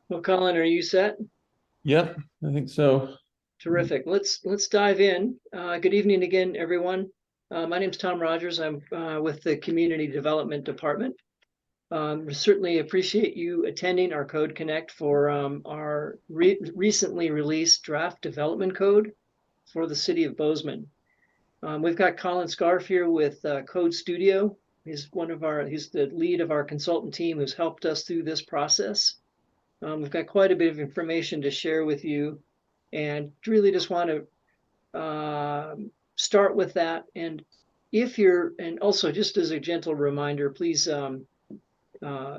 Well, Colin, are you set? Yep, I think so. Terrific. Let's dive in. Good evening again, everyone. My name is Tom Rogers. I'm with the Community Development Department. We certainly appreciate you attending our Code Connect for our recently released draft development code for the city of Bozeman. We've got Colin Scarf here with Code Studio. He's the lead of our consultant team who's helped us through this process. We've got quite a bit of information to share with you and really just want to start with that. And and also just as a gentle reminder, please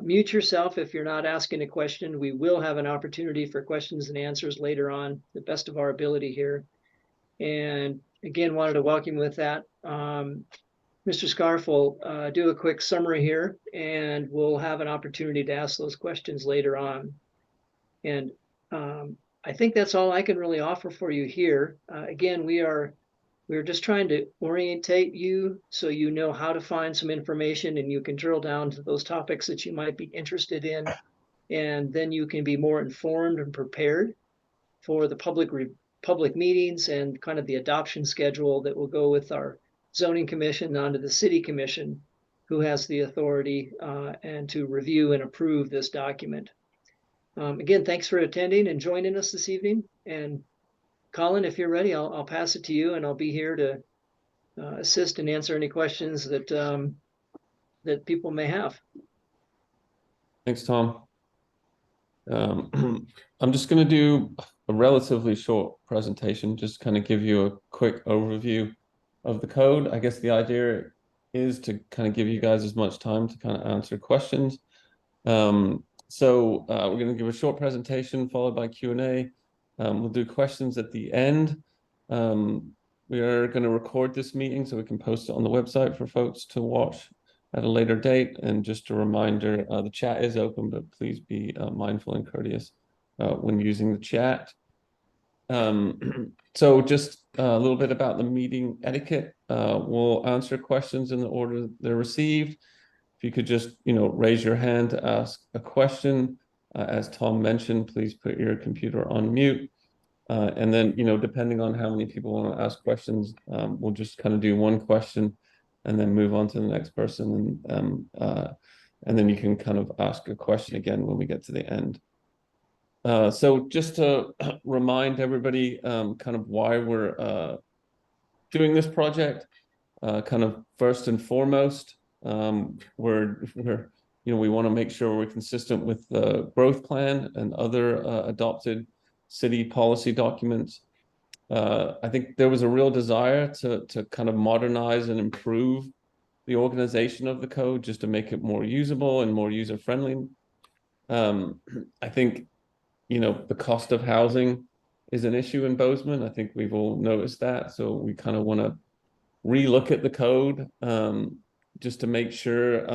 mute yourself if you're not asking a question. We will have an opportunity for questions and answers later on, the best of our ability here. And again, wanted to welcome you with that. Mr. Scarf will do a quick summary here, and we'll have an opportunity to ask those questions later on. And I think that's all I can really offer for you here. Again, we're just trying to orientate you so you know how to find some information and you can drill down to those topics that you might be interested in. And then you can be more informed and prepared for the public meetings and kind of the adoption schedule that will go with our zoning commission onto the city commission, who has the authority and to review and approve this document. Again, thanks for attending and joining us this evening. And Colin, if you're ready, I'll pass it to you, and I'll be here to assist and answer any questions that people may have. Thanks, Tom. I'm just going to do a relatively short presentation, just kind of give you a quick overview of the code. I guess the idea is to kind of give you guys as much time to kind of answer questions. We're going to give a short presentation followed by Q&A. We'll do questions at the end. We are going to record this meeting so we can post it on the website for folks to watch at a later date. And just a reminder, the chat is open, but please be mindful and courteous when using the chat. So just a little bit about the meeting etiquette. We'll answer questions in the order they're received. If you could just, raise your hand to ask a question. As Tom mentioned, please put your computer on mute. And then, depending on how many people want to ask questions, we'll just kind of do one question and then move on to the next person. And then you can kind of ask a question again when we get to the end. So just to remind everybody kind of why we're doing this project, kind of first and foremost, we want to make sure we're consistent with the growth plan and other adopted city policy documents. I think there was a real desire to kind of modernize and improve the organization of the code just to make it more usable and more user-friendly. I think, the cost of housing is an issue in Bozeman. I think we've all noticed that. So we kind of want to relook at the code just to make sure,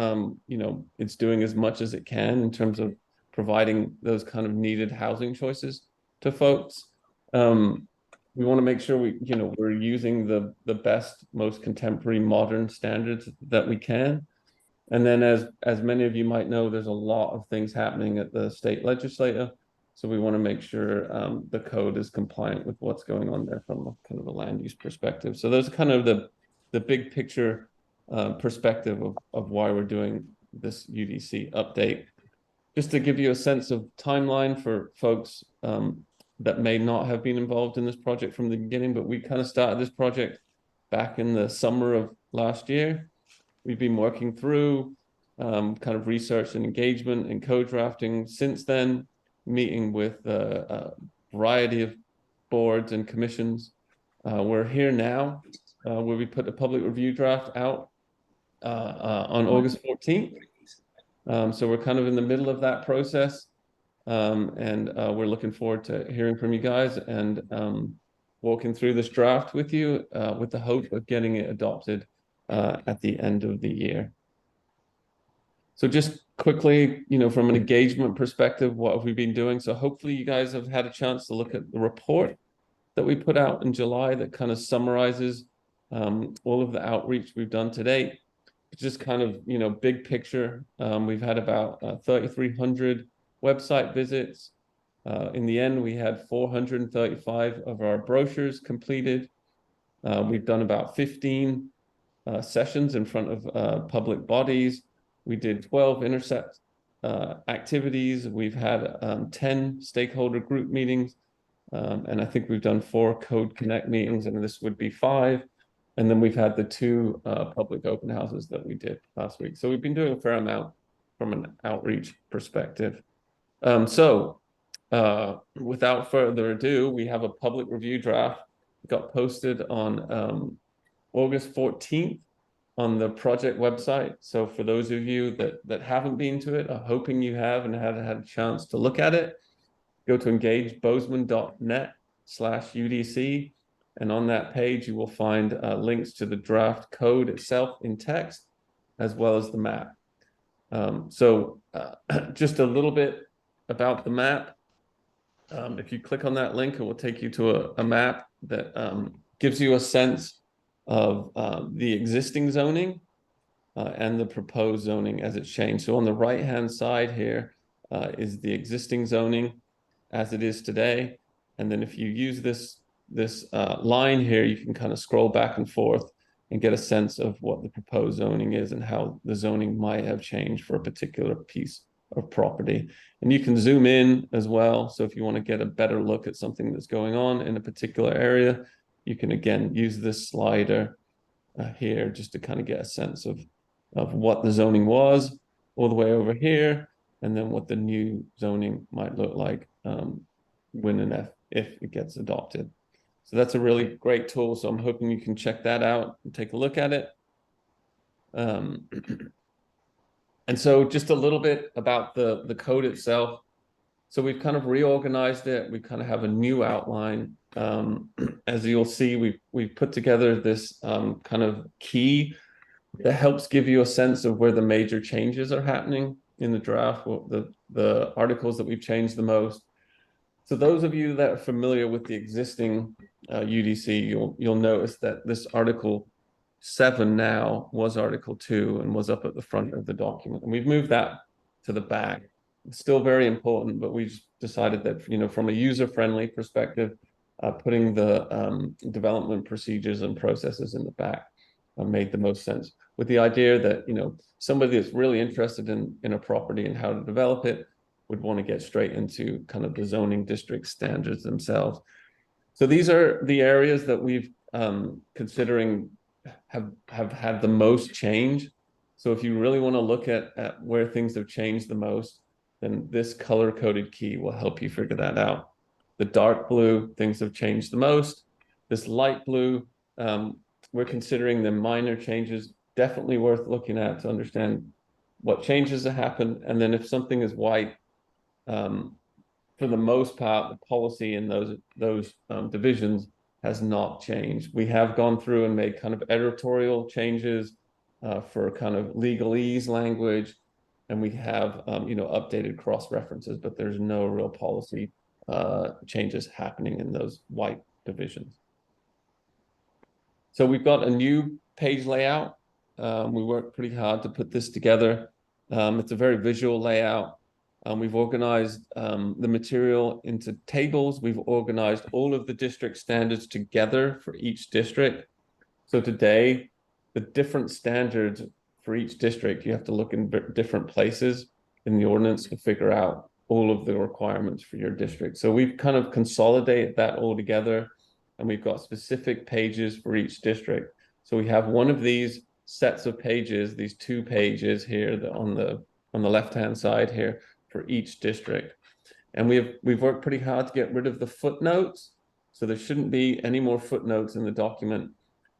it's doing as much as it can in terms of providing those kind of needed housing choices to folks. We want to make sure we're using the best, most contemporary, modern standards that we can. And then as many of you might know, there's a lot of things happening at the state legislature. So we want to make sure the code is compliant with what's going on there from a kind of a land use perspective. So those are kind of the big picture perspective of why we're doing this UDC update. Just to give you a sense of timeline for folks that may not have been involved in this project from the beginning, but we kind of started this project back in the summer of last year. We've been working through kind of research and engagement and code drafting since then, meeting with a variety of boards and commissions. We're here now where we put the public review draft out on August 14th. So we're kind of in the middle of that process. And we're looking forward to hearing from you guys and walking through this draft with you with the hope of getting it adopted at the end of the year. So just quickly, from an engagement perspective, what have we been doing? So hopefully you guys have had a chance to look at the report that we put out in July that kind of summarizes all of the outreach we've done to date. Just kind of, big picture. We've had about 3,300 website visits. In the end, we had 435 of our brochures completed. We've done about 15 sessions in front of public bodies. We did 12 intercept activities. We've had 10 stakeholder group meetings. And I think we've done 4 Code Connect meetings, and this would be 5. And then we've had the 2 public open houses that we did last week. So we've been doing a fair amount from an outreach perspective. Without further ado, we have a public review draft. It got posted on August 14th on the project website. So for those of you that haven't been to it, I'm hoping you have and have had a chance to look at it, go to engagebozeman.net/UDC. And on that page, you will find links to the draft code itself in text, as well as the map. Just a little bit about the map. If you click on that link, it will take you to a map that gives you a sense of the existing zoning and the proposed zoning as it's changed. So on the right-hand side here is the existing zoning as it is today. And then if you use this line here, you can kind of scroll back and forth and get a sense of what the proposed zoning is and how the zoning might have changed for a particular piece of property. And you can zoom in as well. So if you want to get a better look at something that's going on in a particular area, you can again use this slider here just to kind of get a sense of what the zoning was all the way over here, and then what the new zoning might look like when and if it gets adopted. So that's a really great tool. So I'm hoping you can check that out and take a look at it. And so just a little bit about the code itself. So we've kind of reorganized it. We kind of have a new outline. As you'll see, we've put together this kind of key that helps give you a sense of where the major changes are happening in the draft, the articles that we've changed the most. So those of you that are familiar with the existing UDC, you'll notice that this Article 7 now was Article 2 and was up at the front of the document. And we've moved that to the back. It's still very important, but we've decided that, from a user-friendly perspective, putting the development procedures and processes in the back made the most sense, with the idea that, somebody that's really interested in a property and how to develop it would want to get straight into kind of the zoning district standards themselves. So these are the areas that we've considering have had the most change. So if you really want to look at where things have changed the most, then this color-coded key will help you figure that out. The dark blue, things have changed the most. This light blue, we're considering the minor changes, definitely worth looking at to understand what changes have happened. And then if something is white, for the most part, the policy in those divisions has not changed. We have gone through and made kind of editorial changes for kind of legalese language, and we have updated cross references, but there's no real policy changes happening in those white divisions. So we've got a new page layout. We worked pretty hard to put this together. It's a very visual layout. We've organized the material into tables. We've organized all of the district standards together for each district. So today, the different standards for each district, you have to look in different places in the ordinance to figure out all of the requirements for your district. So we've kind of consolidated that all together, and we've got specific pages for each district. So we have one of these sets of pages, these 2 pages here on the left-hand side here, for each district. And we've worked pretty hard to get rid of the footnotes. So there shouldn't be any more footnotes in the document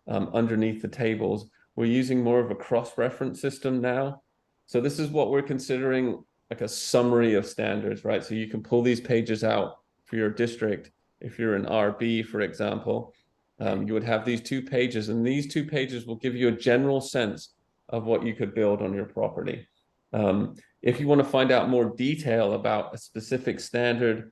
underneath the tables. We're using more of a cross-reference system now. So this is what we're considering like a summary of standards, right? So you can pull these pages out for your district. If you're in RB, for example, you would have these 2 pages, and these 2 pages will give you a general sense of what you could build on your property. If you want to find out more detail about a specific standard,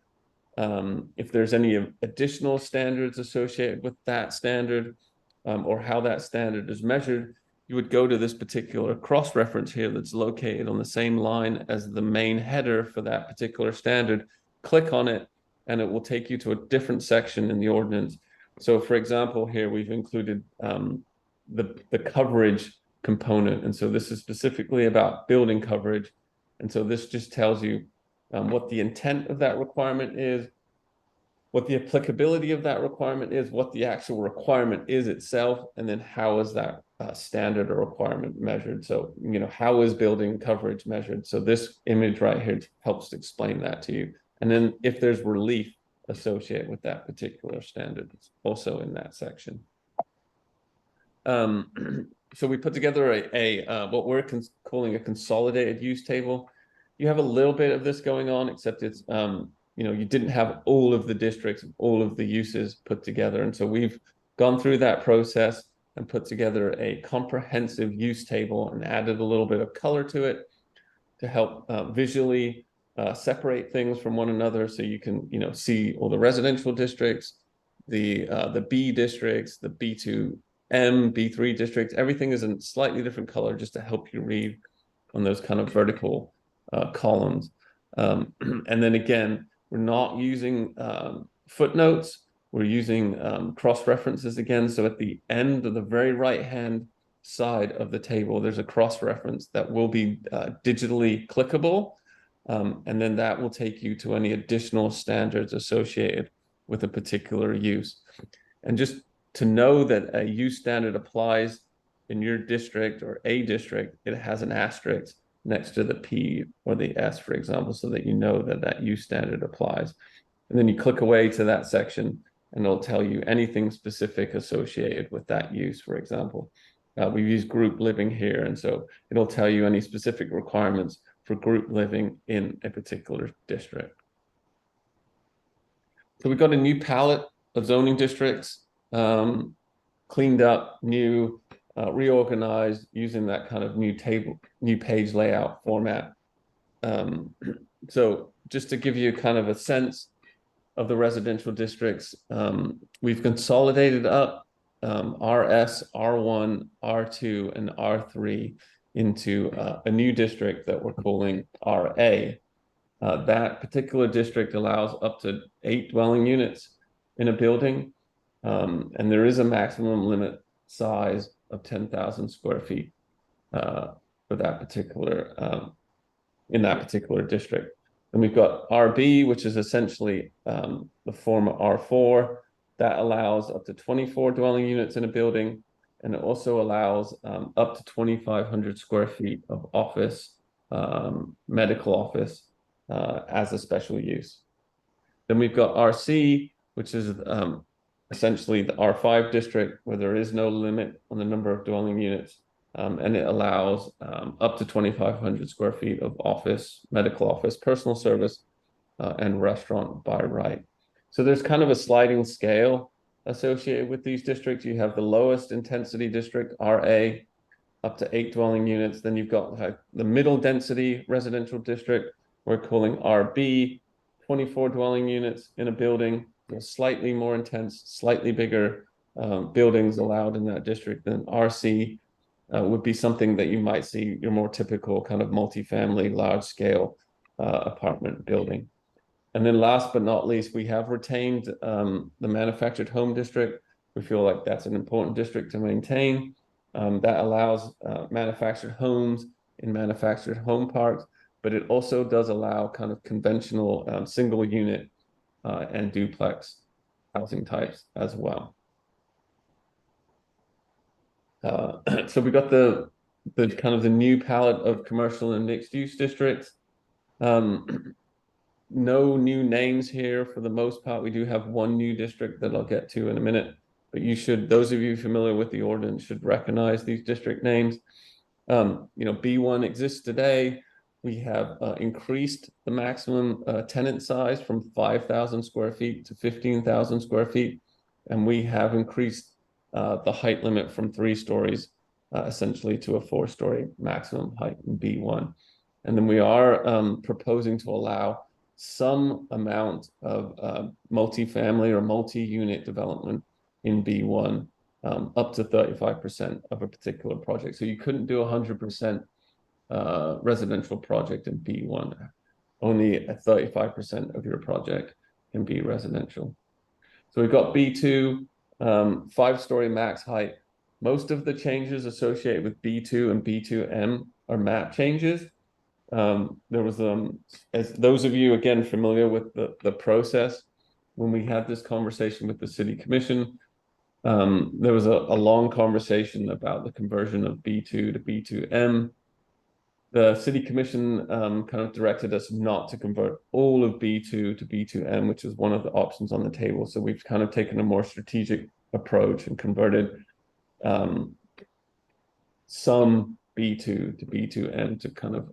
if there's any additional standards associated with that standard, or how that standard is measured, you would go to this particular cross-reference here that's located on the same line as the main header for that particular standard, click on it, and it will take you to a different section in the ordinance. So for example, here we've included the coverage component. And so this is specifically about building coverage. And so this just tells you what the intent of that requirement is, what the applicability of that requirement is, what the actual requirement is itself, and then how is that standard or requirement measured. So, how is building coverage measured? So this image right here helps explain that to you. And then if there's relief associated with that particular standard, it's also in that section. So we put together what we're calling a consolidated use table. You have a little bit of this going on, except it's you didn't have all of the districts, all of the uses put together. And so we've gone through that process and put together a comprehensive use table and added a little bit of color to it to help visually separate things from one another. So you can, see all the residential districts, the B districts, the B2M, B3 districts. Everything is in slightly different color just to help you read on those kind of vertical columns. And then again, we're not using footnotes. We're using cross-references again. So at the end of the very right-hand side of the table, there's a cross-reference that will be digitally clickable. And then that will take you to any additional standards associated with a particular use. And just to know that a use standard applies in your district or a district, it has an asterisk next to the P or the S, for example, so that you know that that use standard applies. And then you click away to that section and it'll tell you anything specific associated with that use, for example. We've used group living here, and so it'll tell you any specific requirements for group living in a particular district. So we've got a new palette of zoning districts, cleaned up, new, reorganized using that kind of new page layout format. So just to give you kind of a sense of the residential districts, we've consolidated up RS, R1, R2, and R3 into a new district that we're calling RA. That particular district allows up to 8 dwelling units in a building, and there is a maximum limit size of 10,000 square feet for that particular in that particular district. And we've got RB, which is essentially the former R4 that allows up to 24 dwelling units in a building, and it also allows up to 2,500 square feet of office, medical office as a special use. Then we've got RC, which is essentially the R5 district where there is no limit on the number of dwelling units, and it allows up to 2,500 square feet of office, medical office, personal service, and restaurant by right. So there's kind of a sliding scale associated with these districts. You have the lowest intensity district, RA, up to 8 dwelling units. Then you've got the middle density residential district we're calling RB, 24 dwelling units in a building, slightly more intense, slightly bigger buildings allowed in that district. Than RC would be something that you might see your more typical kind of multifamily, large scale apartment building. And then last but not least, we have retained the manufactured home district. We feel like that's an important district to maintain. That allows manufactured homes in manufactured home parks, but it also does allow kind of conventional single unit and duplex housing types as well. So we got the kind of the new palette of commercial and mixed use districts. No new names here for the most part. We do have one new district that I'll get to in a minute, but those of you familiar with the ordinance should recognize these district names. B1 exists today. We have increased the maximum tenant size from 5,000 square feet to 15,000 square feet. And we have increased the height limit from 3 stories essentially to a 4-story maximum height in B1. And then we are proposing to allow some amount of multifamily or multi-unit development in B1 up to 35% of a particular project. So you couldn't do 100% residential project in B1, only at 35% of your project can be residential. So we've got B2, 5-story max height. Most of the changes associated with B2 and B2M are map changes. There was, as those of you again familiar with the process, when we had this conversation with the city commission, there was a long conversation about the conversion of B2 to B2M. The city commission kind of directed us not to convert all of B2 to B2M, which is one of the options on the table. So we've kind of taken a more strategic approach and converted some B2 to B2M to kind of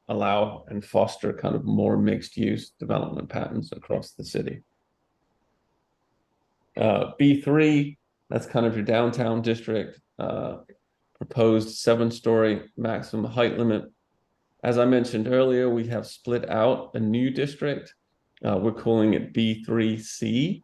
allow and foster kind of more mixed use development patterns across the city. B3, that's kind of your downtown district, proposed 7-story maximum height limit. As I mentioned earlier, we have split out a new district. We're calling it B3C.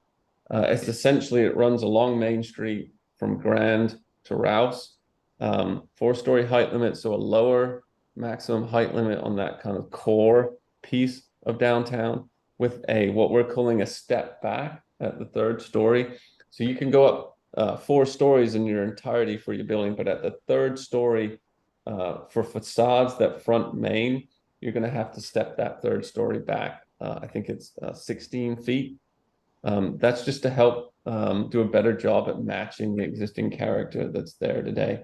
It's essentially, it runs along Main Street from Grand to Rouse. 4-story height limit, so a lower maximum height limit on that kind of core piece of downtown with what we're calling a step back at the 3rd story. So you can go up 4 stories in your entirety for your building, but at the 3rd story, for facades that front main, you're going to have to step that 3rd story back. I think it's 16 feet. That's just to help do a better job at matching the existing character that's there today.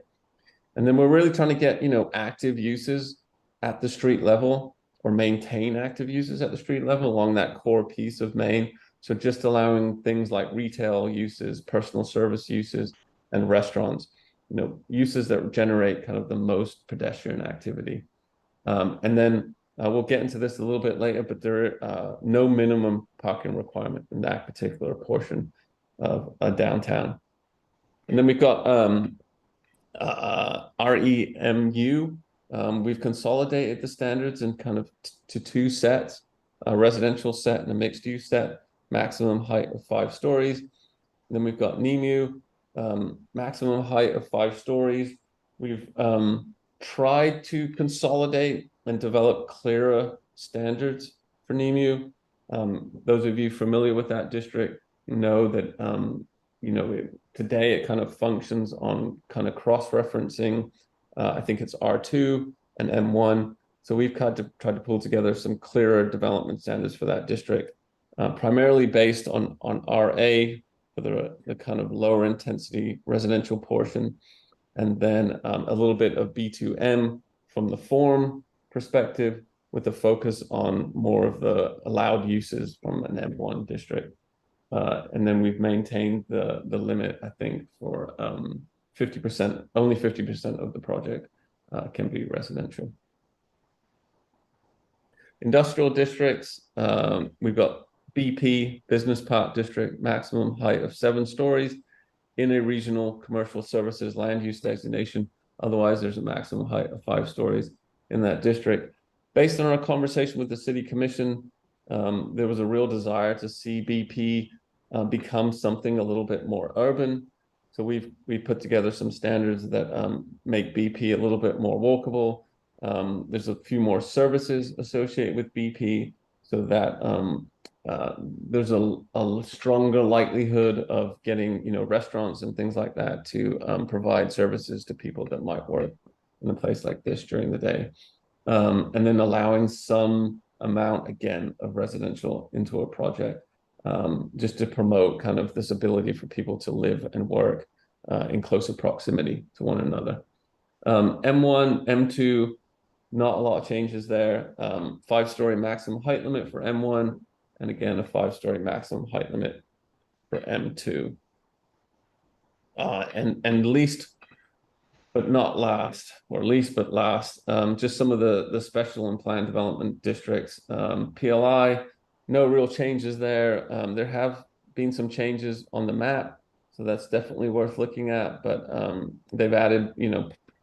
And then we're really trying to get, active uses at the street level, or maintain active uses at the street level along that core piece of Main. So just allowing things like retail uses, personal service uses, and restaurants, uses that generate kind of the most pedestrian activity. And then we'll get into this a little bit later, but there are no minimum parking requirement in that particular portion of downtown. And then we've got REMU. We've consolidated the standards in kind of to 2 sets, a residential set and a mixed use set, maximum height of 5 stories. And then we've got NEMU, maximum height of 5 stories. We've tried to consolidate and develop clearer standards for NEMU. Those of you familiar with that district know that today it kind of functions on kind of cross-referencing. I think it's R2 and M1. So we've tried to pull together some clearer development standards for that district, primarily based on RA for the kind of lower intensity residential portion, and then a little bit of B2M from the form perspective, with a focus on more of the allowed uses from an M1 district. And then we've maintained the limit, I think, for 50%, only 50% of the project can be residential. Industrial districts, we've got BP, Business Park District, maximum height of 7 stories in a regional commercial services land use designation. Otherwise, there's a maximum height of 5 stories in that district. Based on our conversation with the city commission, there was a real desire to see BP become something a little bit more urban. So we've put together some standards that make BP a little bit more walkable. There's a few more services associated with BP, so that there's a stronger likelihood of getting restaurants and things like that to provide services to people that might work in a place like this during the day. And then allowing some amount again of residential into a project, just to promote kind of this ability for people to live and work in closer proximity to one another. M1, M2, not a lot of changes there. 5-story maximum height limit for M1, and again, a 5-story maximum height limit for M2. And least but not last, or least but last, just some of the special and planned development districts. PLI, no real changes there. There have been some changes on the map, so that's definitely worth looking at, but they've added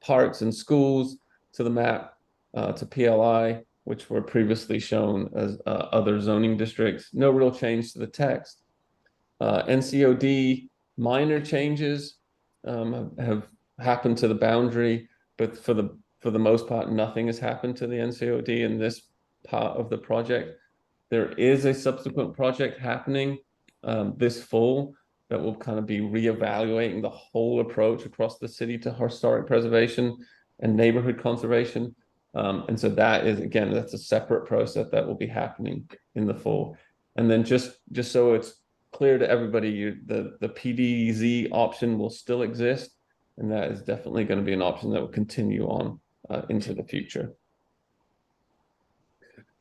parks and schools to the map, to PLI, which were previously shown as other zoning districts. No real change to the text. NCOD, minor changes have happened to the boundary, but for the most part, nothing has happened to the NCOD in this part of the project. There is a subsequent project happening this fall that will kind of be reevaluating the whole approach across the city to historic preservation and neighborhood conservation. And so that is, again, that's a separate process that will be happening in the fall. And then just so it's clear to everybody, the PDZ option will still exist, and that is definitely going to be an option that will continue on into the future.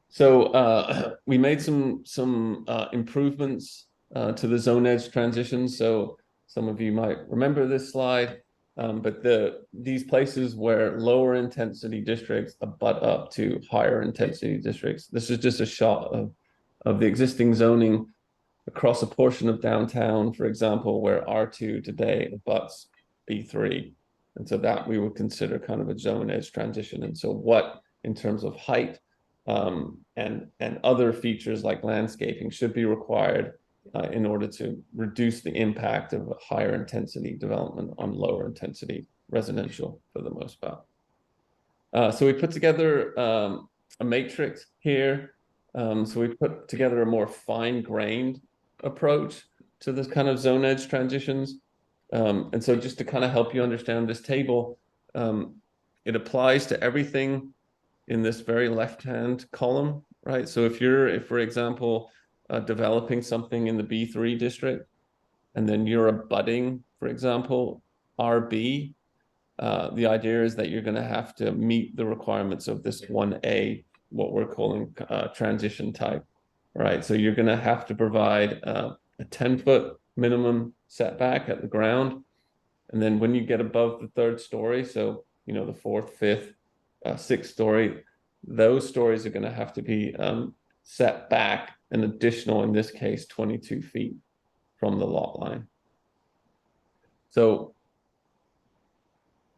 So we made some improvements to the zone edge transition. So some of you might remember this slide, but these places where lower intensity districts abut up to higher intensity districts. This is just a shot of the existing zoning across a portion of downtown, for example, where R2 today abuts B3. And so that we would consider kind of a zone edge transition. And so what, in terms of height, and other features like landscaping should be required in order to reduce the impact of higher intensity development on lower intensity residential for the most part. So we put together a matrix here. So we put together a more fine-grained approach to this kind of zone edge transitions. And so just to kind of help you understand this table, it applies to everything in this very left-hand column, right? So if, for example, developing something in the B3 district, and then you're abutting, for example, RB, the idea is that you're going to have to meet the requirements of this 1A, what we're calling transition type, right? So you're going to have to provide a 10-foot minimum setback at the ground. And then when you get above the third story, so, the fourth, fifth, sixth story, those stories are going to have to be set back an additional, in this case, 22 feet from the lot line. So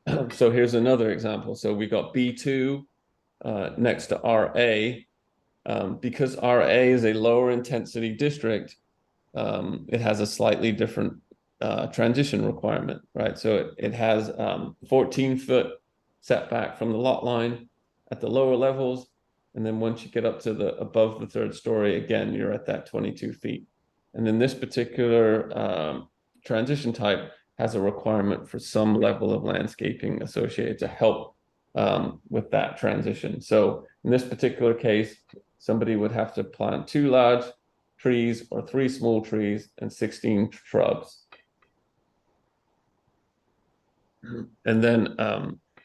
here's another example. So we got B2 next to RA. Because RA is a lower intensity district, it has a slightly different transition requirement, right? So it has 14-foot setback from the lot line at the lower levels, and then once you get up to above the third story, again, you're at that 22 feet. And then this particular transition type has a requirement for some level of landscaping associated to help with that transition. So in this particular case, somebody would have to plant 2 large trees or 3 small trees and 16 shrubs. And then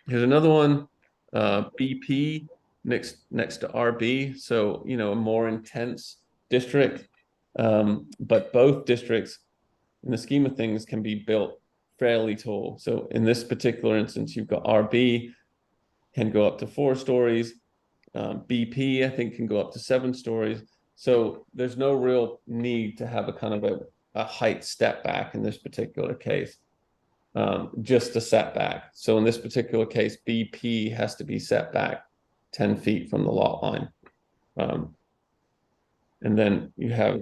here's another one, BP next to RB. So, a more intense district, but both districts in the scheme of things can be built fairly tall. So in this particular instance, you've got RB can go up to 4 stories. BP, I think, can go up to 7 stories. So there's no real need to have a kind of a height step back in this particular case. Just a setback. So in this particular case, BP has to be set back 10 feet from the lot line. And then you have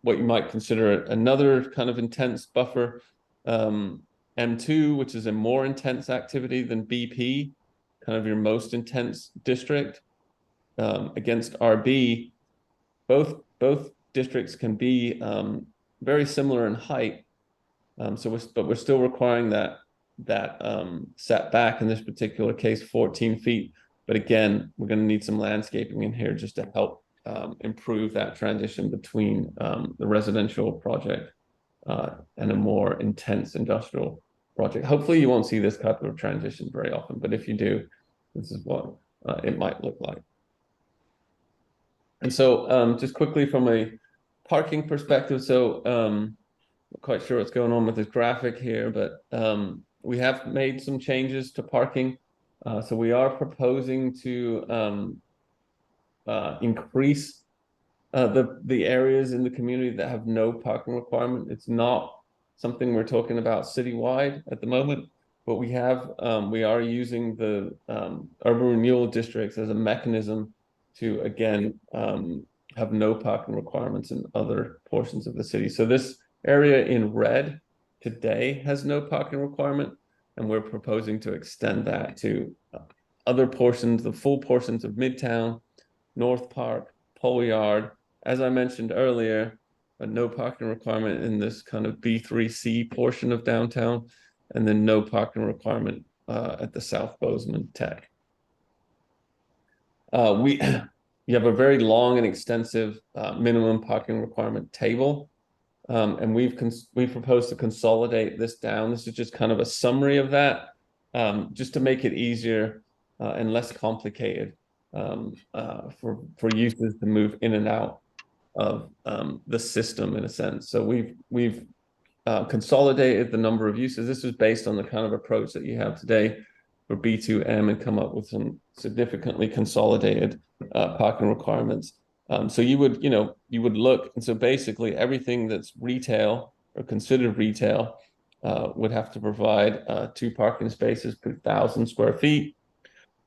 what you might consider another kind of intense buffer, M2, which is a more intense activity than BP, kind of your most intense district, against RB. Both districts can be very similar in height. But we're still requiring that setback, in this particular case, 14 feet. But again, we're going to need some landscaping in here just to help improve that transition between the residential project and a more intense industrial project. Hopefully you won't see this type of transition very often, but if you do, this is what it might look like. And so just quickly from a parking perspective, so not quite sure what's going on with this graphic here, but we have made some changes to parking. So we are proposing to increase the areas in the community that have no parking requirement. It's not something we're talking about citywide at the moment, but we are using the urban renewal districts as a mechanism to, again, have no parking requirements in other portions of the city. So this area in red today has no parking requirement, and we're proposing to extend that to other portions, the full portions of Midtown, North Park, pole yard. As I mentioned earlier, a no parking requirement in this kind of B3C portion of downtown, and then no parking requirement at the South Bozeman Tech. We have a very long and extensive minimum parking requirement table, and we've proposed to consolidate this down. This is just kind of a summary of that, just to make it easier and less complicated for users to move in and out of the system in a sense. So we've consolidated the number of uses. This was based on the kind of approach that you have today for B2M, and come up with some significantly consolidated parking requirements. So you would look, and so basically everything that's retail or considered retail would have to provide 2 parking spaces per 1,000 square feet.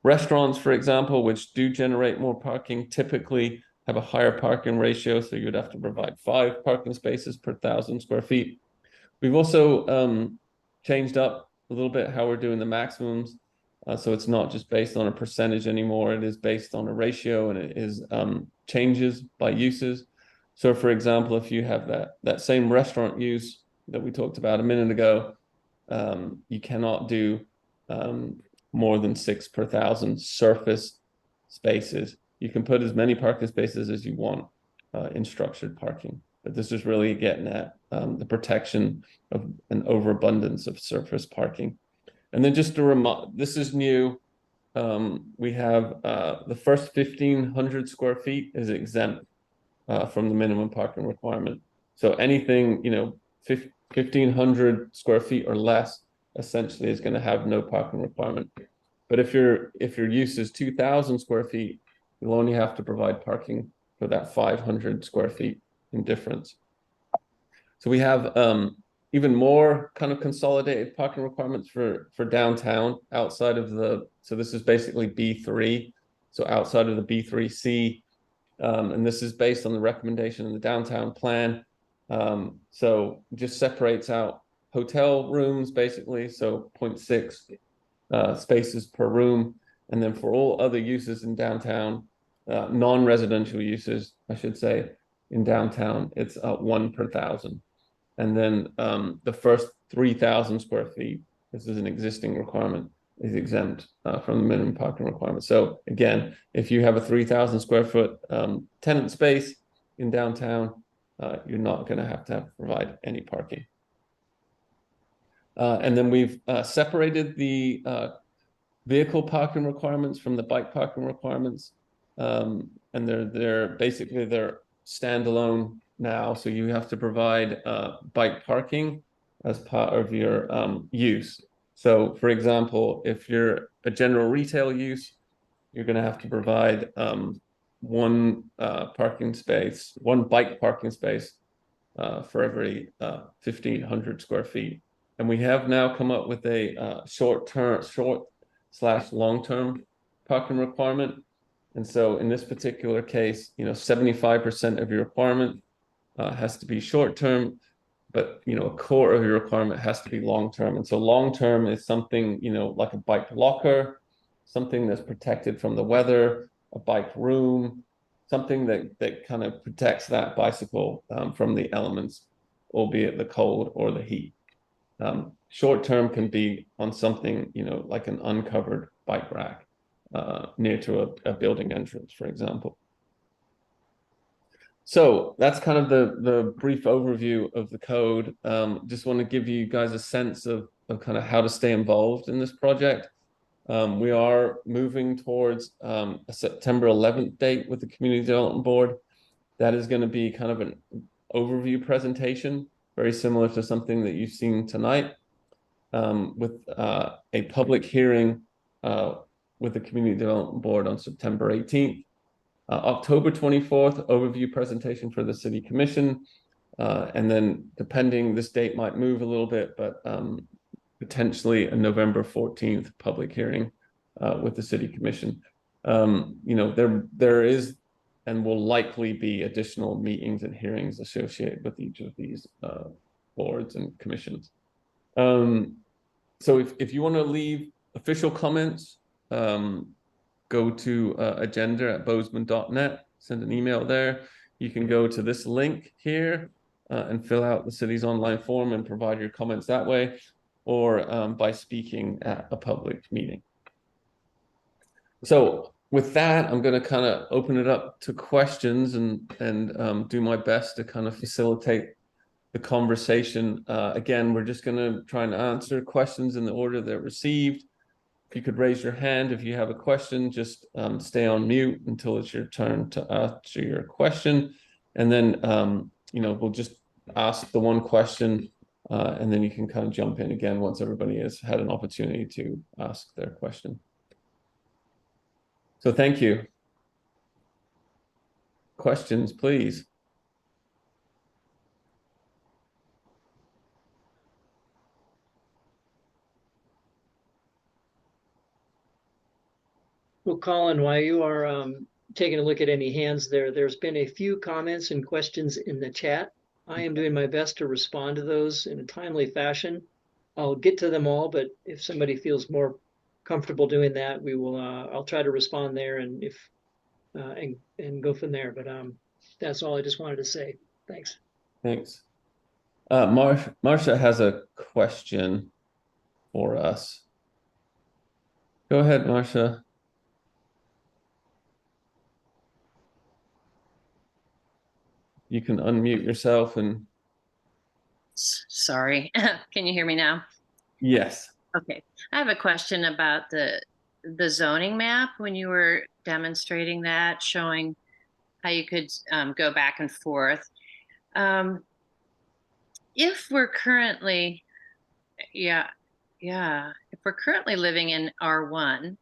Restaurants, for example, which do generate more parking, typically have a higher parking ratio, so you'd have to provide 5 parking spaces per 1,000 square feet. We've also changed up a little bit how we're doing the maximums. So it's not just based on a percentage anymore. It is based on a ratio, and it is changes by uses. So for example, if you have that same restaurant use that we talked about a minute ago, you cannot do more than 6 per 1,000 surface spaces. You can put as many parking spaces as you want in structured parking, but this is really getting at the protection of an overabundance of surface parking. And then just to remind, this is new. We have the first 1,500 square feet is exempt from the minimum parking requirement. So anything, 1,500 square feet or less essentially is going to have no parking requirement. But if your use is 2,000 square feet, you'll only have to provide parking for that 500 square feet in difference. So we have even more kind of consolidated parking requirements for downtown outside of so this is basically B3, so outside of the B3C, and this is based on the recommendation in the downtown plan. So just separates out hotel rooms basically, so 0.6 spaces per room, and then for all other uses in downtown, non-residential uses, I should say, in downtown, it's 1 per 1,000. And then the first 3,000 square feet, this is an existing requirement, is exempt from the minimum parking requirement. So again, if you have a 3,000 square foot tenant space in downtown, you're not going to have provide any parking. And then we've separated the vehicle parking requirements from the bike parking requirements, and they're standalone now, so you have to provide bike parking as part of your use. So for example, if you're a general retail use, you're going to have to provide 1 parking space, 1 bike parking space for every 1,500 square feet. And we have now come up with a short/long-term parking requirement. And so in this particular case, 75% of your requirement has to be short-term, but a core of your requirement has to be long-term. And so long-term is something like a bike locker, something that's protected from the weather, a bike room, something that kind of protects that bicycle from the elements, albeit the cold or the heat. Short-term can be on something like an uncovered bike rack near to a building entrance, for example. So that's kind of the brief overview of the code. Just want to give you guys a sense of kind of how to stay involved in this project. We are moving towards a September 11th date with the Community Development Board. That is going to be kind of an overview presentation, very similar to something that you've seen tonight, with a public hearing with the Community Development Board on September 18th. October 24th, overview presentation for the City Commission. And then depending, this date might move a little bit, but potentially a November 14th public hearing with the City Commission. There is and will likely be additional meetings and hearings associated with each of these boards and commissions. So if you want to leave official comments, go to agenda@bozeman.net. send an email there. You can go to this link here and fill out the city's online form and provide your comments that way, or by speaking at a public meeting. So with that, I'm going to kind of open it up to questions and do my best to kind of facilitate the conversation. Again, we're just going to try and answer questions in the order they're received. If you could raise your hand if you have a question, just stay on mute until it's your turn to answer your question. And then, we'll just ask the one question and then you can kind of jump in again once everybody has had an opportunity to ask their question. So thank you. Questions, please. Well, Colin, while you are taking a look at any hands there, there's been a few comments and questions in the chat. I am doing my best to respond to those in a timely fashion. I'll get to them all, but if somebody feels more comfortable doing that, we will. I'll try to respond there, and if and go from there. But that's all I just wanted to say. Thanks. Thanks. Marcia has a question for us. Go ahead, Marcia. You can unmute yourself and. Sorry, can you hear me now? Yes. Okay, I have a question about the zoning map when you were demonstrating that, showing how you could go back and forth. If we're currently, if we're currently living in R1,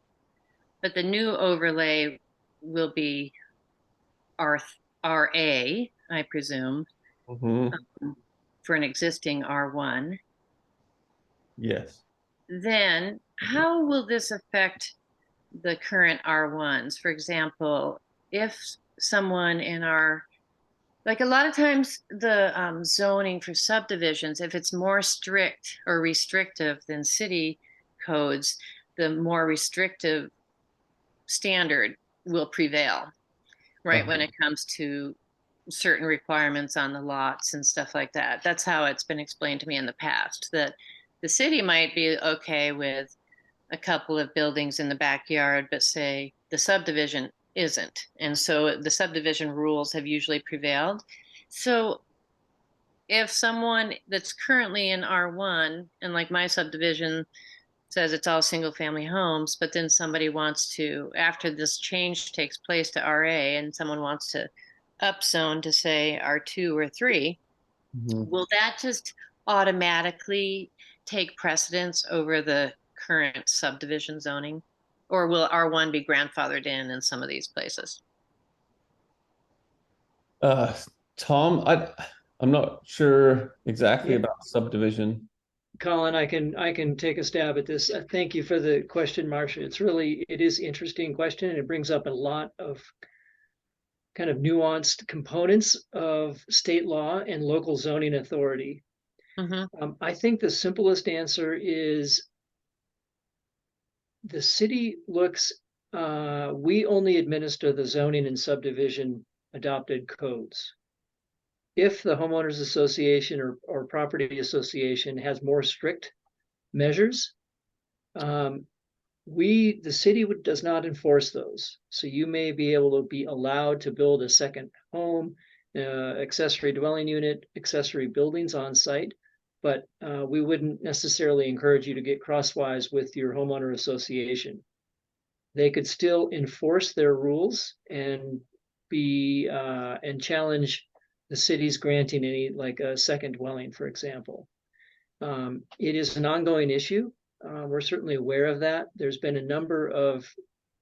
but the new overlay will be RA, I presume, for an existing R1. Yes. Then how will this affect the current R1s? For example, if someone in our, like a lot of times the zoning for subdivisions, if it's more strict or restrictive than city codes, the more restrictive standard will prevail, right? When it comes to certain requirements on the lots and stuff like that. That's how it's been explained to me in the past, that the city might be okay with a couple of buildings in the backyard, but say the subdivision isn't. And so the subdivision rules have usually prevailed. So if someone that's currently in R1, and like my subdivision says it's all single family homes, but then somebody wants to, after this change takes place to RA and someone wants to upzone to say R2 or 3, will that just automatically take precedence over the current subdivision zoning? Or will R1 be grandfathered in some of these places? Tom, I'm not sure exactly about subdivision. Colin, I can take a stab at this. Thank you for the question, Marcia. It is interesting question, and it brings up a lot of kind of nuanced components of state law and local zoning authority. I think the simplest answer is the city looks, we only administer the zoning and subdivision adopted codes. If the homeowners association or property association has more strict measures, the city does not enforce those. So you may be able to be allowed to build a second home, accessory dwelling unit, accessory buildings on site, but we wouldn't necessarily encourage you to get crosswise with your homeowner association. They could still enforce their rules and and challenge the city's granting any, like a second dwelling, for example. It is an ongoing issue. We're certainly aware of that. There's been a number of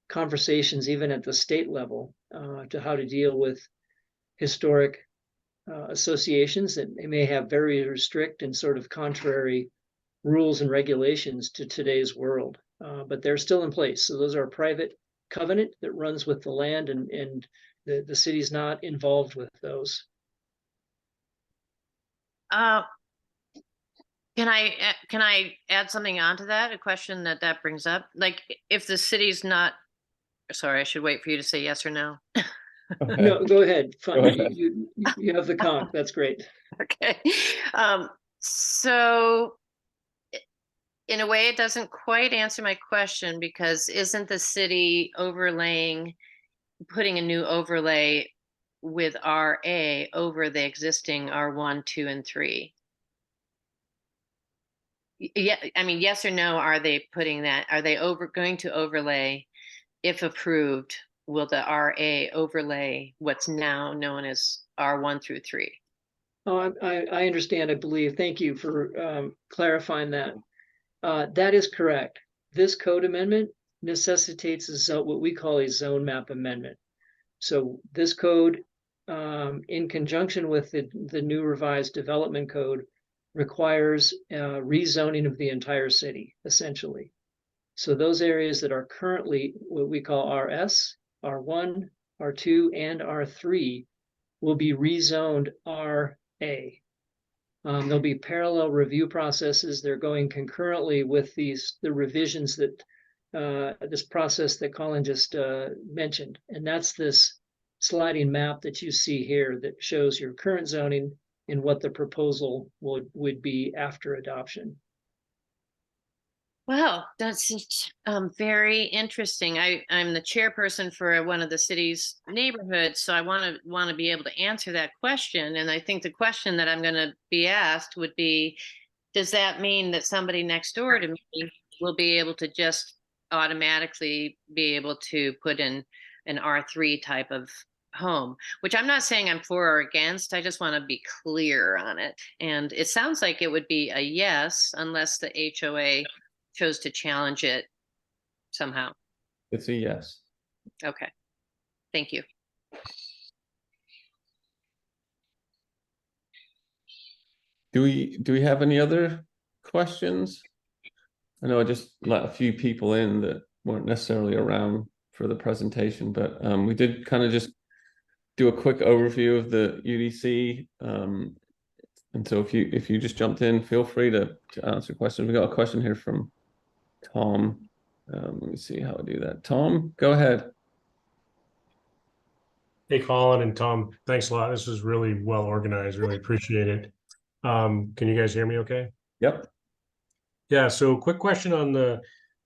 conversations, even at the state level, to how to deal with historic associations that may have very strict and sort of contrary rules and regulations to today's world. But they're still in place. So those are a private covenant that runs with the land, and the city's not involved with those. Can I add something onto that? A question that brings up, like if the city's not, sorry, I should wait for you to say yes or no. No, go ahead. Go Fine. ahead. You have the conch. That's great. Okay. So in a way, it doesn't quite answer my question, because isn't the city putting a new overlay with RA over the existing R1, 2, and 3? Yeah, I mean, yes or no, are they going to overlay, if approved, will the RA overlay what's now known as R1 through 3? Oh, I understand, I believe. Thank you for clarifying that. That is correct. This code amendment necessitates what we call a zone map amendment. So this code, in conjunction with the new revised development code, requires rezoning of the entire city, essentially. So those areas that are currently what we call RS, R1, R2, and R3 will be rezoned RA. There'll be parallel review processes. They're going concurrently with the revisions that this process that Colin just mentioned. And that's this sliding map that you see here that shows your current zoning and what the proposal would be after adoption. Wow, that's very interesting. I'm the chairperson for one of the city's neighborhoods, so I want to be able to answer that question. And I think the question that I'm going to be asked would be, does that mean that somebody next door to me will be able to just automatically be able to put in an R3 type of home? Which I'm not saying I'm for or against. I just want to be clear on it. And it sounds like it would be a yes, unless the HOA chose to challenge it somehow. It's a yes. Okay. Thank you. Do we have any other questions? I know I just let a few people in that weren't necessarily around for the presentation, but we did kind of just do a quick overview of the UDC. And so if you just jumped in, feel free to answer questions. We got a question here from Tom. Let me see how I do that. Tom, go ahead. Hey, Colin and Tom, thanks a lot. This was really well organized. Really appreciate it. Can you guys hear me okay? Yep. Yeah, so quick question on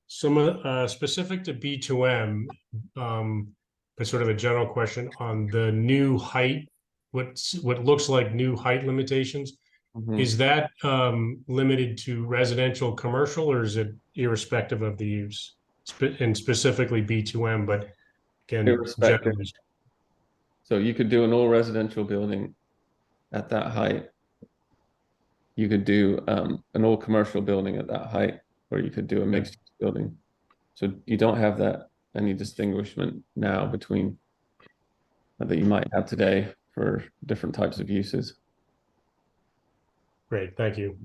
some specific to B2M, but sort of a general question on the new height, what looks like new height limitations. Mhm. Is that limited to residential, commercial, or is it irrespective of the use? And specifically B2M, but again, Irrespective. generally. So you could do an all residential building at that height. You could do an all commercial building at that height, or you could do a mixed use building. So you don't have any distinguishment now between that you might have today for different types of uses. Great, thank you.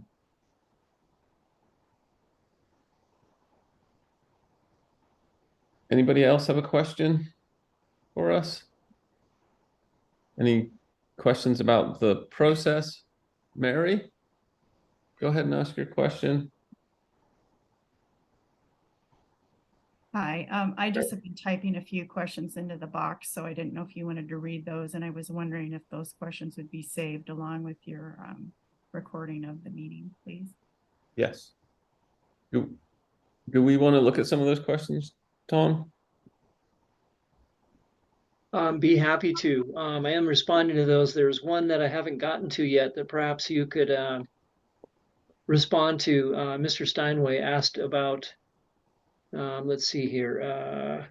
Anybody else have a question for us? Any questions about the process? Mary, go ahead and ask your question. Hi, I just have been typing a few questions into the box, so I didn't know if you wanted to read those, and I was wondering if those questions would be saved along with your recording of the meeting, please. Yes. Do we want to look at some of those questions, Tom? Be happy to. I am responding to those. There's one that I haven't gotten to yet that perhaps you could respond to. Mr. Steinway asked about, let's see here,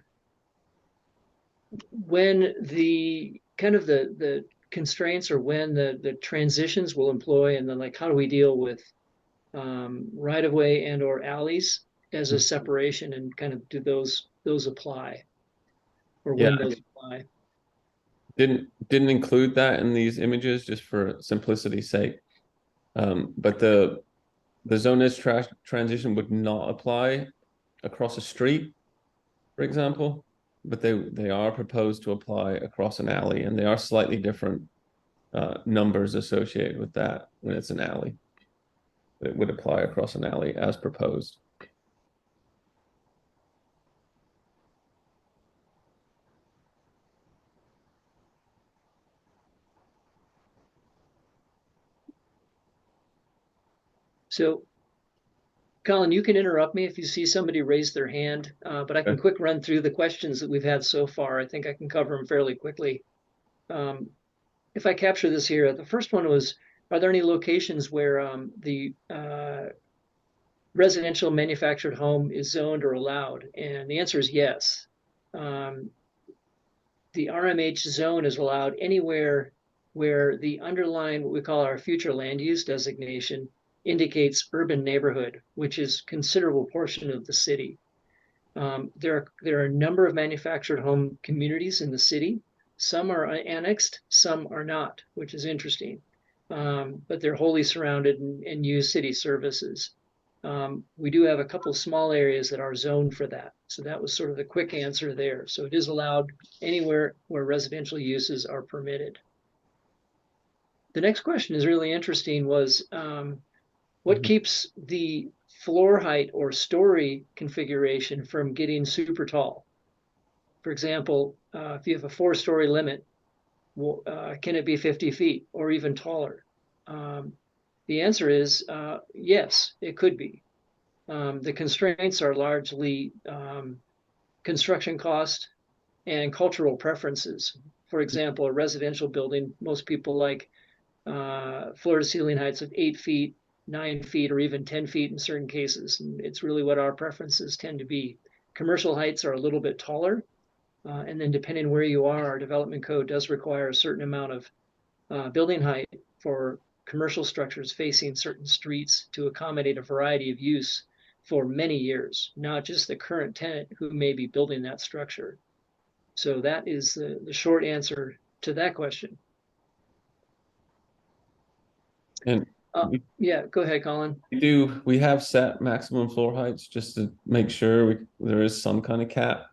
when the kind of the constraints or when the transitions will employ, and then like how do we deal with right of way and or alleys as a separation, and kind of do those apply, or when those apply? Didn't include that in these images just for simplicity's sake. But the zone edge transition would not apply across a street, for example, but they are proposed to apply across an alley, and they are slightly different numbers associated with that when it's an alley. It would apply across an alley as proposed. So, Colin, you can interrupt me if you see somebody raise their hand, but I can Okay. quick run through the questions that we've had so far. I think I can cover them fairly quickly. If I capture this here, the first one was, are there any locations where the residential manufactured home is zoned or allowed? And the answer is yes. The RMH zone is allowed anywhere where the underlying, what we call our future land use designation, indicates urban neighborhood, which is a considerable portion of the city. There are a number of manufactured home communities in the city. Some are annexed, some are not, which is interesting. But they're wholly surrounded and use city services. We do have a couple small areas that are zoned for that. So that was sort of the quick answer there. So it is allowed anywhere where residential uses are permitted. The next question is really interesting was, what keeps the floor height or story configuration from getting super tall? For example, if you have a 4-story limit, can it be 50 feet or even taller? The answer is yes, it could be. The constraints are largely construction cost and cultural preferences. For example, a residential building, most people like floor to ceiling heights of 8 feet, 9 feet, or even 10 feet in certain cases. And it's really what our preferences tend to be. Commercial heights are a little bit taller. And then depending where you are, our development code does require a certain amount of building height for commercial structures facing certain streets to accommodate a variety of use for many years, not just the current tenant who may be building that structure. So that is the short answer to that question. And yeah, go ahead, Colin. we have set maximum floor heights just to make sure there is some kind of cap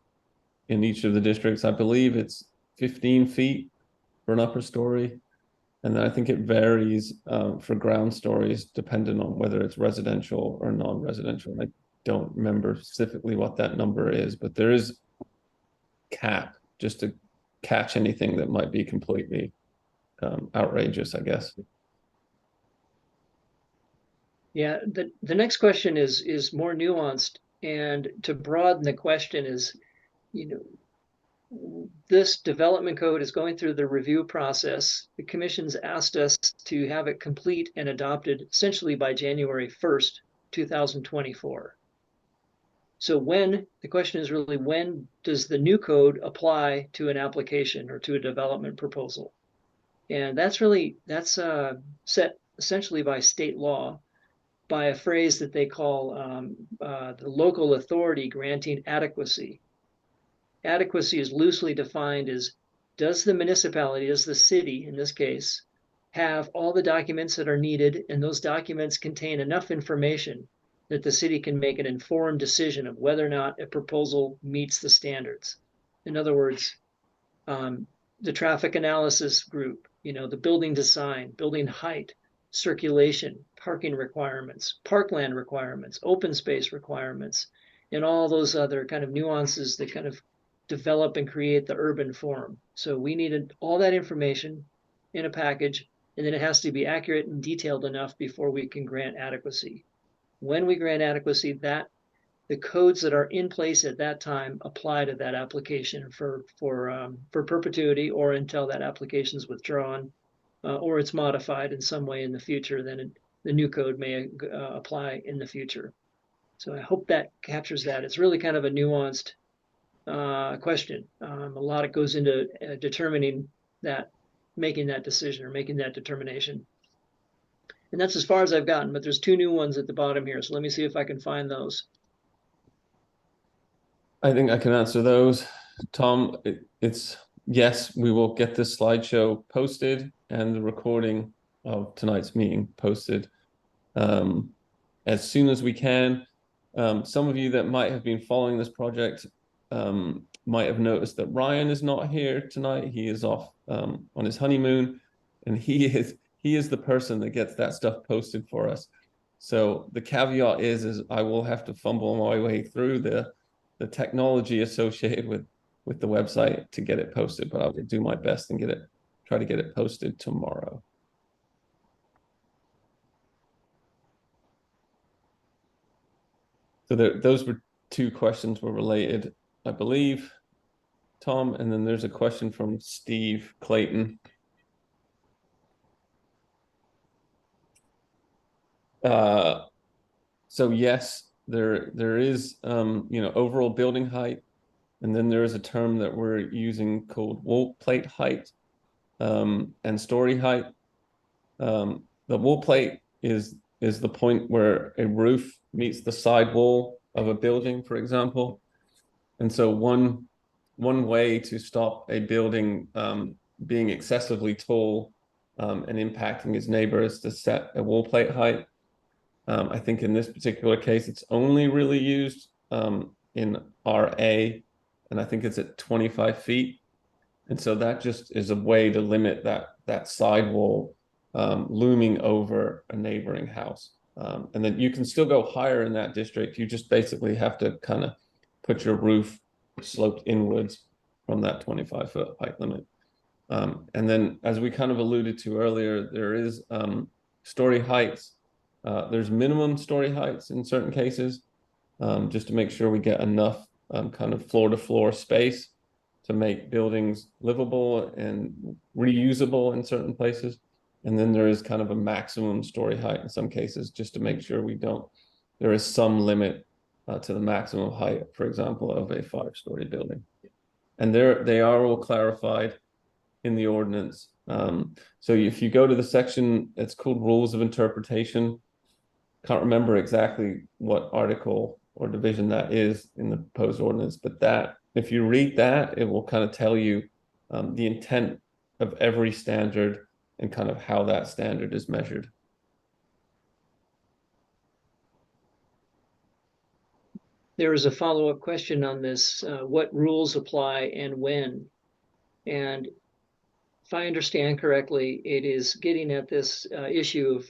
in each of the districts. I believe it's 15 feet for an upper story. And then I think it varies for ground stories depending on whether it's residential or non-residential. I don't remember specifically what that number is, but there is cap just to catch anything that might be completely outrageous, I guess. Yeah, the next question is more nuanced, and to broaden the question is, this development code is going through the review process. The commission's asked us to have it complete and adopted essentially by January 1st, 2024. So the question is really, when does the new code apply to an application or to a development proposal? And that's set essentially by state law, by a phrase that they call the local authority granting adequacy. Adequacy is loosely defined as, does the municipality, does the city in this case, have all the documents that are needed, and those documents contain enough information that the city can make an informed decision of whether or not a proposal meets the standards. In other words, the traffic analysis group, the building design, building height, circulation, parking requirements, parkland requirements, open space requirements, and all those other kind of nuances that kind of develop and create the urban form. So we needed all that information in a package, and then it has to be accurate and detailed enough before we can grant adequacy. When we grant adequacy, the codes that are in place at that time apply to that application for perpetuity, or until that application is withdrawn or it's modified in some way in the future. Then the new code may apply in the future. So I hope that captures that. It's really kind of a nuanced question. A lot goes into determining that, making that decision or making that determination. And that's as far as I've gotten, but there's 2 new ones at the bottom here. So let me see if I can find those. I think I can answer those. Tom, it's yes, we will get this slideshow posted and the recording of tonight's meeting posted as soon as we can. Some of you that might have been following this project might have noticed that Ryan is not here tonight. He is off on his honeymoon, and he is the person that gets that stuff posted for us. So the caveat is I will have to fumble my way through the technology associated with the website to get it posted, but I will do my best and try to get it posted tomorrow. So those were two questions were related, I believe, Tom, and then there's a question from Steve Clayton. So yes, there is overall building height, and then there is a term that we're using called wall plate height and story height. The wall plate is the point where a roof meets the side wall of a building, for example. And so one way to stop a building being excessively tall and impacting its neighbor is to set a wall plate height. I think in this particular case, it's only really used in RA, and I think it's at 25 feet. And so that just is a way to limit that sidewall looming over a neighboring house. And then you can still go higher in that district. You just basically have to kind of put your roof sloped inwards from that 25-foot height limit. And then, as we kind of alluded to earlier, there is story heights. There's minimum story heights in certain cases, just to make sure we get enough kind of floor-to-floor space to make buildings livable and reusable in certain places. And then there is kind of a maximum story height in some cases, just to make sure there is some limit to the maximum height, for example, of a 5-story building. And they are all clarified in the ordinance. So if you go to the section, it's called Rules of Interpretation. Can't remember exactly what article or division that is in the proposed ordinance, but that if you read that, it will kind of tell you the intent of every standard and kind of how that standard is measured. There is a follow-up question on this. What rules apply and when? And if I understand correctly, it is getting at this issue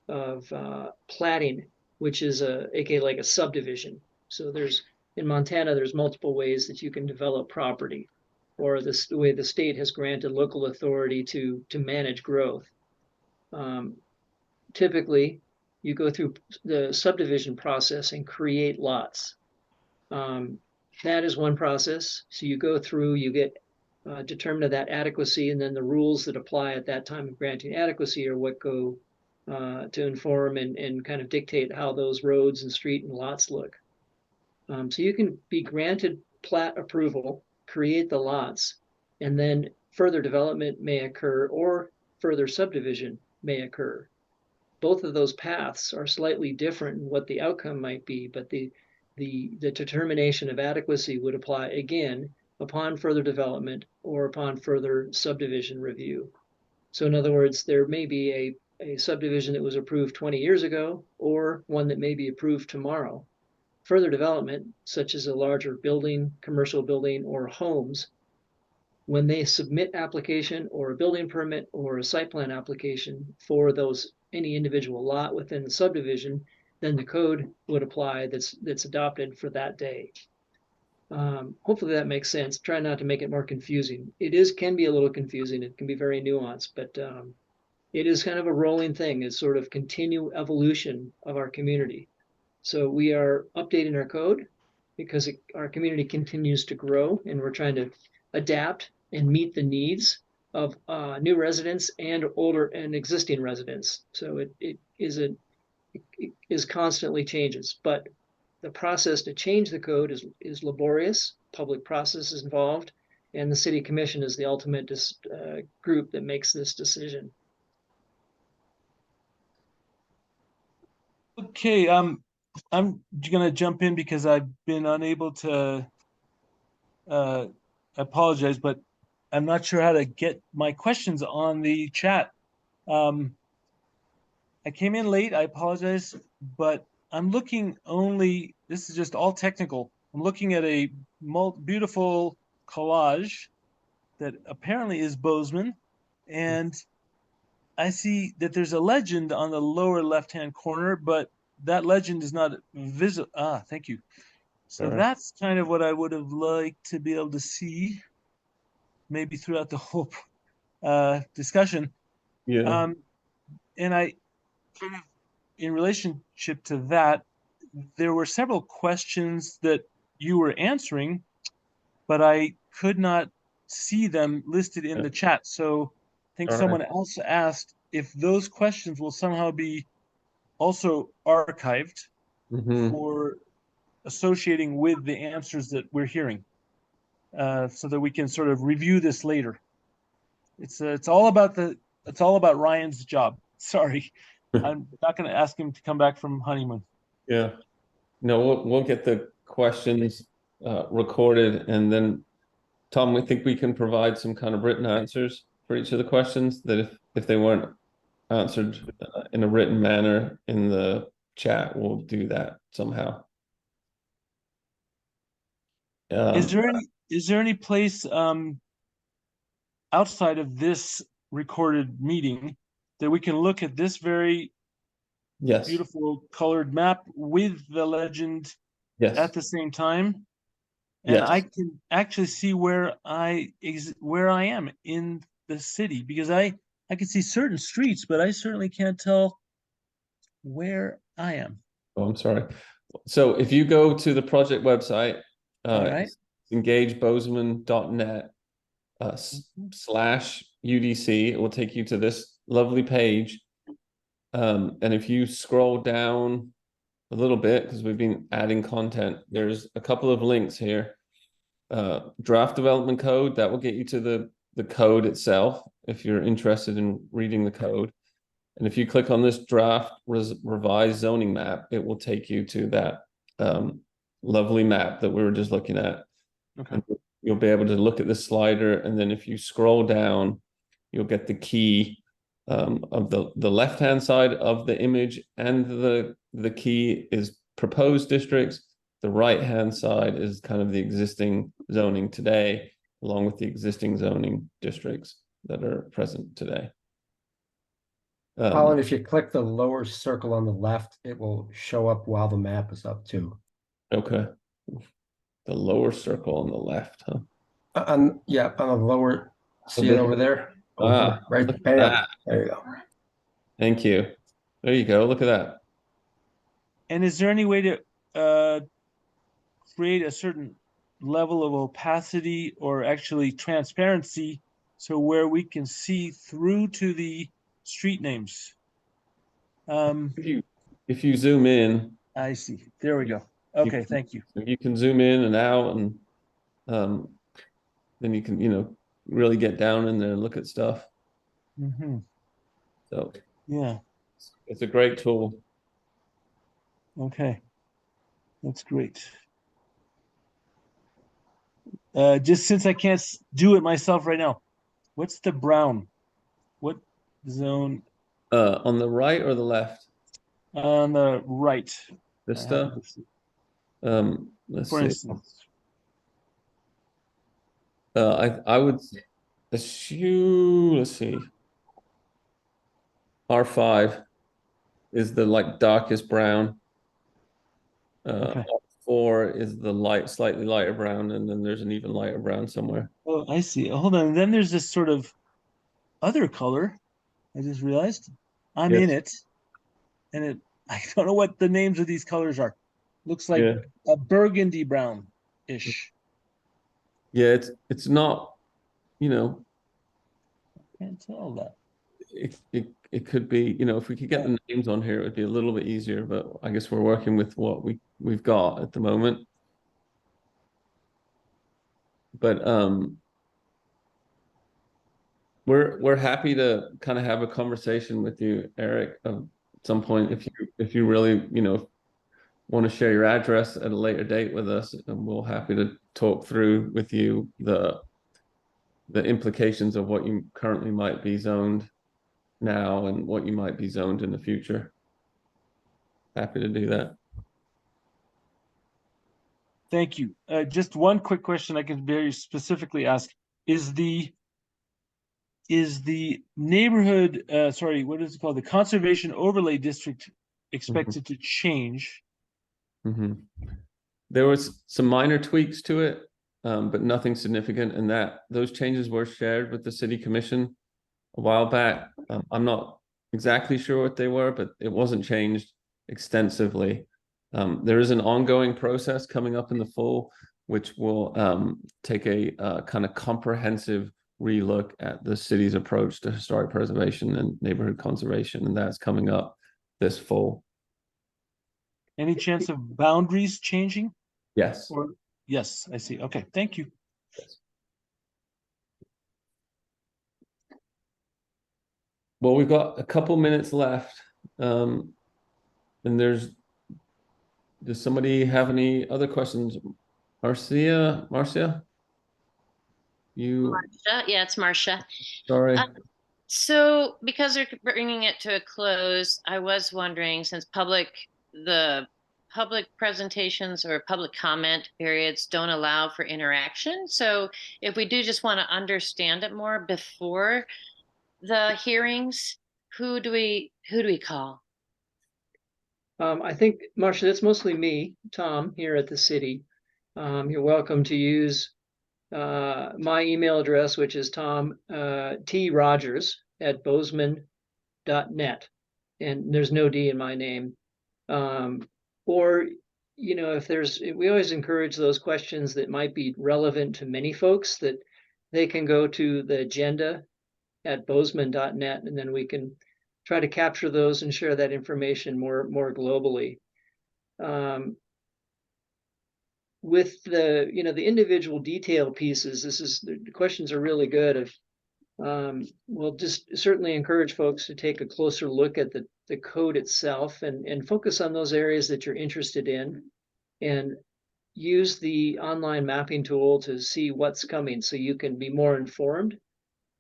of platting, which is aka like a subdivision. So in Montana, there's multiple ways that you can develop property, or the way the state has granted local authority to manage growth. Typically, you go through the subdivision process and create lots. That is one process. So you go through, you get determined that adequacy, and then the rules that apply at that time of granting adequacy are what go to inform and kind of dictate how those roads and street and lots look. So you can be granted plat approval, create the lots, and then further development may occur or further subdivision may occur. Both of those paths are slightly different in what the outcome might be, but the determination of adequacy would apply again upon further development or upon further subdivision review. So in other words, there may be a subdivision that was approved 20 years ago, or one that may be approved tomorrow. Further development, such as a larger building, commercial building, or homes, when they submit application or a building permit or a site plan application for any individual lot within the subdivision, then the code would apply that's adopted for that day. Hopefully that makes sense. Try not to make it more confusing. It can be a little confusing. It can be very nuanced, but it is kind of a rolling thing. It's sort of continual evolution of our community. So we are updating our code because our community continues to grow, and we're trying to adapt and meet the needs of new residents and older and existing residents. So it is constantly changes, but the process to change the code is laborious. Public process is involved, and the city commission is the ultimate group that makes this decision. Okay, I'm gonna jump in because I've been unable to apologize, but I'm not sure how to get my questions on the chat. I came in late, I apologize, but I'm looking only, this is just all technical. I'm looking at a beautiful collage that apparently is Bozeman, and I see that there's a legend on the lower left-hand corner, but that legend is not visible. Thank you. So that's kind of what I would have liked to be able to see, maybe throughout the whole discussion. Yeah. And I kind of, in relationship to that, there were several questions that you were answering, but I could not see them listed in the chat. So I think All right. someone else asked if those questions will somehow be also archived Mhm. for associating with the answers that we're hearing, so that we can sort of review this later. It's all about Ryan's job. Sorry, I'm not going to ask him to come back from honeymoon. Yeah. No, we'll get the questions recorded, and then Tom, we think we can provide some kind of written answers for each of the questions that if they weren't answered in a written manner in the chat, we'll do that somehow. Is there any place outside of this recorded meeting that we can look at this very Yes. beautiful colored map with the legend Yes. at the same time? And Yes. I can actually see where I am in the city, because I can see certain streets, but I certainly can't tell where I am. Oh, I'm sorry. So if you go to the project website, All right. engagebozeman.net /UDC, it will take you to this lovely page. And if you scroll down a little bit, because we've been adding content, there's a couple of links here. Draft development code, that will get you to the code itself if you're interested in reading the code. And if you click on this draft revised zoning map, it will take you to that lovely map that we were just looking at. Okay. And you'll be able to look at the slider, and then if you scroll down, you'll get the key of the left-hand side of the image, and the key is proposed districts. The right-hand side is kind of the existing zoning today, along with the existing zoning districts that are present today. Colin, if you click the lower circle on the left, it will show up while the map is up too. Okay. The lower circle on the left, huh? Yeah, on the lower, see this- it over there? Over here, right, look at bam, that. there you go. Thank you. There you go. Look at that. And is there any way to create a certain level of opacity or actually transparency, so where we can see through to the street names? If you zoom in, I see. There we go. Okay, thank you. you can zoom in and out, and then you can, really get down in there and look at stuff. Mm-hmm. So Yeah. it's a great tool. Okay. That's great. Just since I can't do it myself right now, what's the brown? What zone? On the right or the left? On the right. This I stuff. happen to see. Let's For see. instance. I would assume. Let's see. R5 is the darkest brown. Okay. R4 is the slightly lighter brown, and then there's an even lighter brown somewhere. Oh, I see. Hold on. Then there's this sort of other color. I just realized I'm in it, and I don't know what the names of these colors are. Looks like a burgundy brown-ish. Yeah, it's not, Can't tell that. it could be, if we could get the names on here, it would be a little bit easier, but I guess we're working with what we've got at the moment. But we're happy to kind of have a conversation with you, Eric, at some point, if you really, want to share your address at a later date with us, and we're happy to talk through with you the implications of what you currently might be zoned now and what you might be zoned in the future. Happy to do that. Thank you. Just one quick question I can very specifically ask. Is the neighborhood, what is it called? The Conservation Overlay District expected to change? Mm-hmm. There was some minor tweaks to it, but nothing significant, and those changes were shared with the city commission a while back. I'm not exactly sure what they were, but it wasn't changed extensively. There is an ongoing process coming up in the fall, which will take a kind of comprehensive relook at the city's approach to historic preservation and neighborhood conservation, and that's coming up this fall. Any chance of boundaries changing? Yes. Or yes, I see. Okay, thank you. Well, we've got a couple minutes left. And does somebody have any other questions? Marcia? You, Marcia? Yeah, it's Marcia. sorry. So because they're bringing it to a close, I was wondering, since the public presentations or public comment periods don't allow for interaction. So if we do just want to understand it more before the hearings, who do we call? I think, Marcia, that's mostly me, Tom, here at the city. You're welcome to use my email address, which is Tom T. Rogers at bozeman.net. And there's no D in my name. Or, you know, we always encourage those questions that might be relevant to many folks, that they can go to the agenda at bozeman.net, and then we can try to capture those and share that information more globally. With the individual detail pieces, the questions are really good. We'll just certainly encourage folks to take a closer look at the code itself and focus on those areas that you're interested in, and use the online mapping tool to see what's coming, so you can be more informed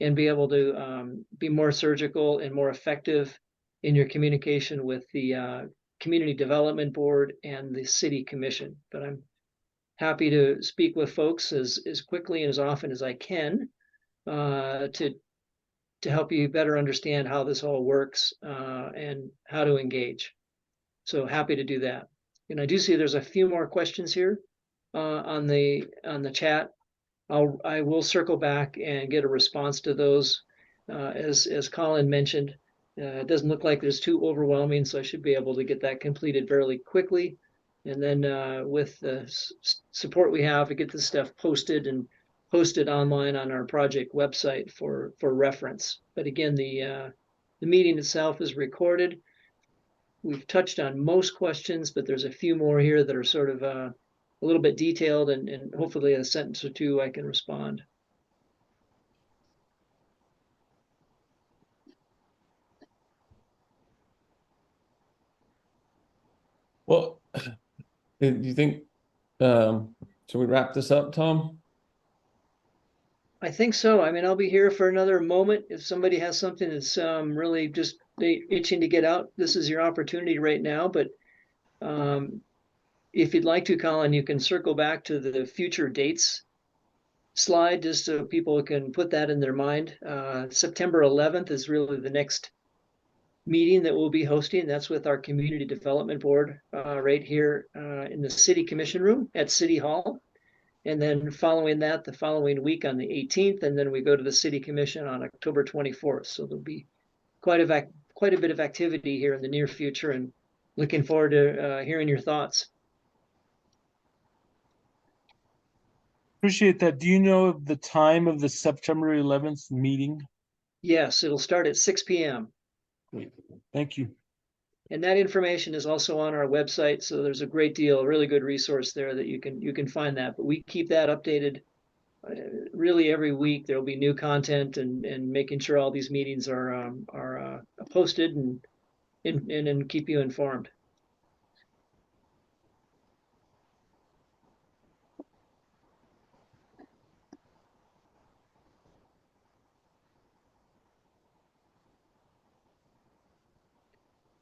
and be able to be more surgical and more effective in your communication with the Community Development Board and the City Commission. But I'm happy to speak with folks as quickly and as often as I can to help you better understand how this all works and how to engage. So happy to do that. And I do see there's a few more questions here on the chat. I will circle back and get a response to those. As Colin mentioned, it doesn't look like there's too overwhelming, so I should be able to get that completed fairly quickly. And then with the support we have to get this stuff posted online on our project website for reference. But again, the meeting itself is recorded. We've touched on most questions, but there's a few more here that are sort of a little bit detailed, and hopefully in a sentence or two I can respond. Well, do you think, should we wrap this up, Tom? I think so. I mean, I'll be here for another moment. If somebody has something that's really just itching to get out, this is your opportunity right now. But if you'd like to, Colin, you can circle back to the future dates slide, just so people can put that in their mind. September 11th is really the next meeting that we'll be hosting. That's with our Community Development Board right here in the City Commission room at City Hall. And then following that, the following week on the 18th, and then we go to the City Commission on October 24th. So there'll be quite a bit of activity here in the near future, and looking forward to hearing your thoughts. Appreciate that. Do you know the time of the September 11th meeting? Yes, it'll start at 6 p.m. Great. Thank you. And that information is also on our website. So there's a really good resource there that you can find that. But we keep that updated really every week. There'll be new content and making sure all these meetings are posted and keep you informed.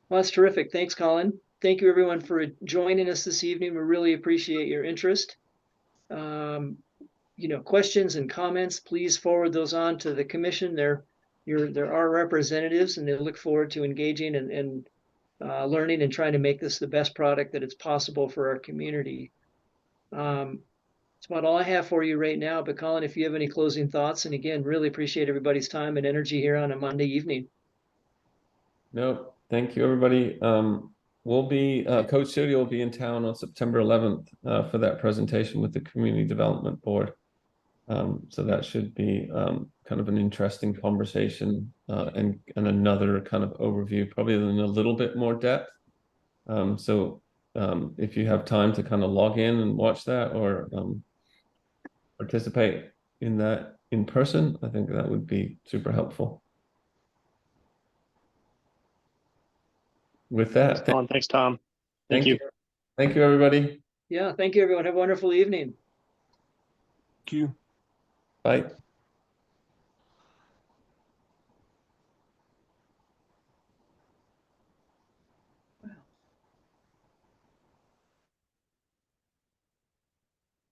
Well, that's terrific. Thanks, Colin. Thank you, everyone, for joining us this evening. We really appreciate your interest. Questions and comments, please forward those on to the commission. They're our representatives, and they look forward to engaging and learning and trying to make this the best product that it's possible for our community. That's about all I have for you right now. But Colin, if you have any closing thoughts, and again, really appreciate everybody's time and energy here on a Monday evening. No, thank you, everybody. we'll be, Coach Studio will be in town on September 11th for that presentation with the Community Development Board. So that should be kind of an interesting conversation and another kind of overview, probably in a little bit more depth. So if you have time to kind of log in and watch that or participate in that in person, I think that would be super helpful. With that, Thanks, Tom. Thank you. Thank you, everybody. Yeah, thank you, everyone. Have a wonderful evening. Thank you. Bye.